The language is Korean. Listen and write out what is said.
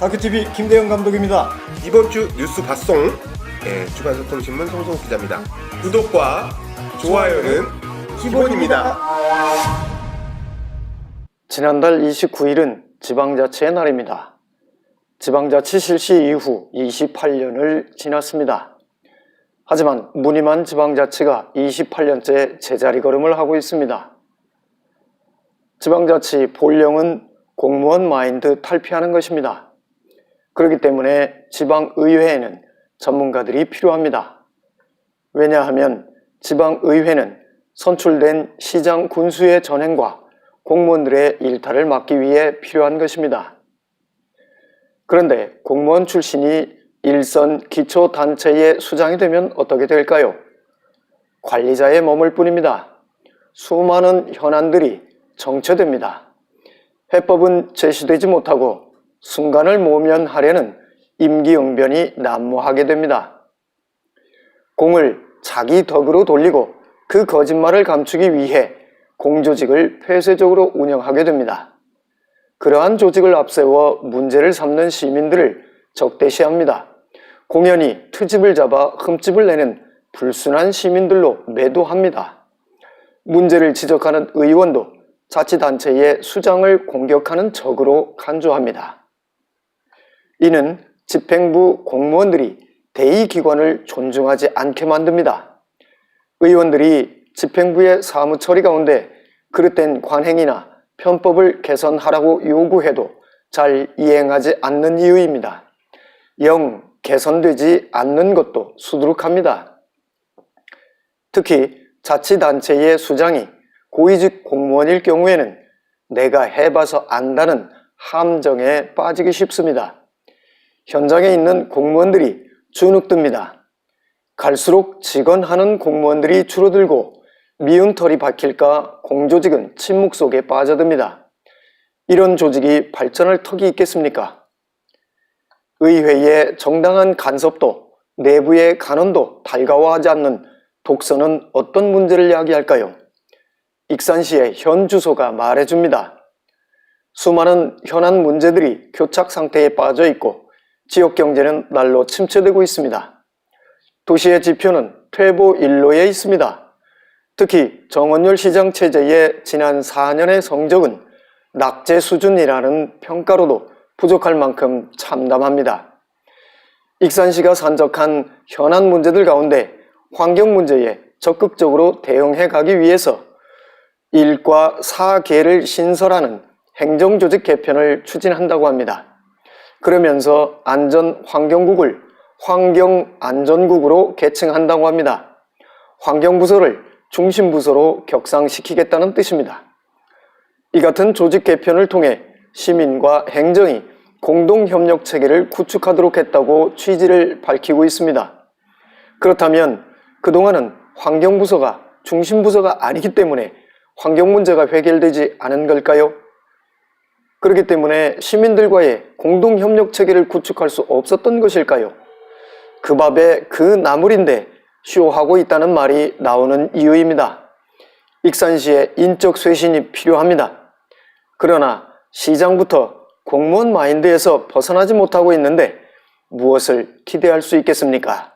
다큐TV 김대영 감독입니다. 이번 주 뉴스 봤송? 주간소통신문 송성욱 기자입니다. 구독과 좋아요는 기본입니다. 지난달 29일은 지방자치의 날입니다. 지방자치 실시 이후 28년을 지났습니다. 하지만 무늬만 지방자치가 28년째 제자리 걸음을 하고 있습니다. 지방자치 본령은 공무원 마인드 탈피하는 것입니다. 그렇기 때문에 지방의회에는 전문가들이 필요합니다. 왜냐하면 지방의회는 선출된 시장 군수의 전횡과 공무원들의 일탈을 막기 위해 필요한 것입니다. 그런데 공무원 출신이 일선 기초단체의 수장이 되면 어떻게 될까요? 관리자에 머물 뿐입니다. 수많은 현안들이 정체됩니다. 해법은 제시되지 못하고 순간을 모면하려는 임기응변이 난무하게 됩니다. 공을 자기 덕으로 돌리고 그 거짓말을 감추기 위해 공조직을 폐쇄적으로 운영하게 됩니다. 그러한 조직을 앞세워 문제를 삼는 시민들을 적대시합니다. 공연히 트집을 잡아 흠집을 내는 불순한 시민들로 매도합니다. 문제를 지적하는 의원도 자치단체의 수장을 공격하는 적으로 간주합니다. 이는 집행부 공무원들이 대의기관을 존중하지 않게 만듭니다. 의원들이 집행부의 사무처리 가운데 그릇된 관행이나 편법을 개선하라고 요구해도 잘 이행하지 않는 이유입니다. 영 개선되지 않는 것도 수두룩합니다. 특히 자치단체의 수장이 고위직 공무원일 경우에는 내가 해봐서 안다는 함정에 빠지기 쉽습니다. 현장에 있는 공무원들이 주눅듭니다. 갈수록 직언하는 공무원들이 줄어들고 미운 털이 박힐까 공조직은 침묵 속에 빠져듭니다. 이런 조직이 발전할 턱이 있겠습니까? 의회의 정당한 간섭도 내부의 간언도 달가워하지 않는 독서는 어떤 문제를 야기할까요? 익산시의 현 주소가 말해줍니다. 수많은 현안 문제들이 교착 상태에 빠져 있고 지역 경제는 날로 침체되고 있습니다. 도시의 지표는 퇴보일로에 있습니다. 특히 정원열 시장 체제의 지난 4년의 성적은 낙제 수준이라는 평가로도 부족할 만큼 참담합니다. 익산시가 산적한 현안 문제들 가운데 환경 문제에 적극적으로 대응해 가기 위해서 1과 4계를 신설하는 행정조직 개편을 추진한다고 합니다. 그러면서 안전환경국을 환경안전국으로 개칭한다고 합니다. 환경부서를 중심부서로 격상시키겠다는 뜻입니다. 이 같은 조직 개편을 통해 시민과 행정이 공동협력체계를 구축하도록 했다고 취지를 밝히고 있습니다. 그렇다면 그동안은 환경부서가 중심부서가 아니기 때문에 환경 문제가 해결되지 않은 걸까요? 그렇기 때문에 시민들과의 공동협력체계를 구축할 수 없었던 것일까요? 그 밥에 그 나물인데 쇼하고 있다는 말이 나오는 이유입니다. 익산시의 인적 쇄신이 필요합니다. 그러나 시장부터 공무원 마인드에서 벗어나지 못하고 있는데 무엇을 기대할 수 있겠습니까?